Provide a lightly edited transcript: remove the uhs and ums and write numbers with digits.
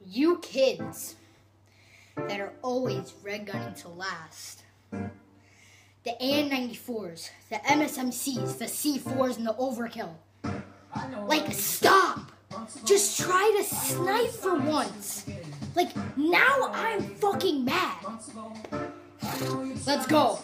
You kids that are always red gunning to last. The AN-94s, the MSMCs, the C4s, and the Overkill. Like, stop! Just try to snipe for once. Like, now I'm fucking mad. Let's go.